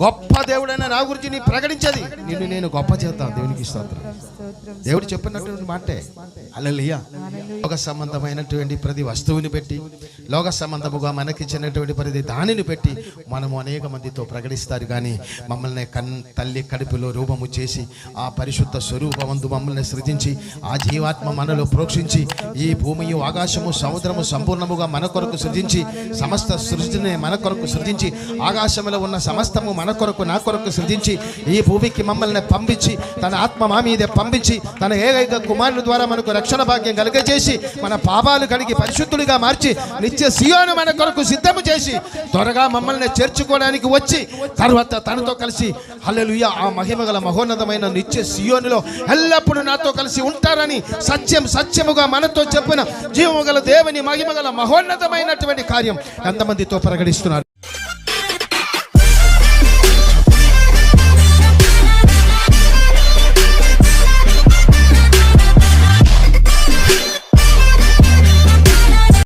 గొప్ప దేవుడైన నా గురించి నీ ప్రకటించేది, నిన్ను నేను గొప్ప చేద్దాం. దేవునికి స్తోత్రం. దేవుడు చెప్పినటువంటి మాటే. హల్లెలూయా. లోక సంబంధమైనటువంటి ప్రతి వస్తువుని పెట్టి, లోక సంబంధముగా మనకిచ్చినటువంటి ప్రతి దానిని పెట్టి మనము అనేక మందితో ప్రకటిస్తారు. కానీ మమ్మల్ని తల్లి కడుపులో రూపము చేసి ఆ పరిశుద్ధ స్వరూపమందు మమ్మల్ని సృజించి ఆ జీవాత్మ మనలో ప్రోక్షించి ఈ భూమియు ఆకాశము సముద్రము సంపూర్ణముగా మన కొరకు సృజించి సమస్త సృష్టిని మన కొరకు సృజించి ఆకాశంలో ఉన్న సమస్తము మన కొరకు నా కొరకు సృజించి ఈ భూమికి మమ్మల్ని పంపించి తన ఆత్మ మా మీదే పంపించి తన ఏకైక కుమారుని ద్వారా మనకు రక్షణ భాగ్యం కలిగజేసి మన పాపాలు కడిగి పరిశుద్ధుడిగా మార్చి నిత్య సియోను మన కొరకు సిద్ధము చేసి త్వరగా మమ్మల్ని చేర్చుకోవడానికి వచ్చి తర్వాత తనతో కలిసి హల్లెలూయా ఆ మహిమగల మహోన్నతమైన నిత్య సియోనులో ఎల్లప్పుడూ నాతో కలిసి ఉంటారని సత్యముగా మనతో చెప్పిన జీవముగల దేవుని మహిమగల మహోన్నతమైనటువంటి కార్యం ఎంతమందితో ప్రకటిస్తున్నారు.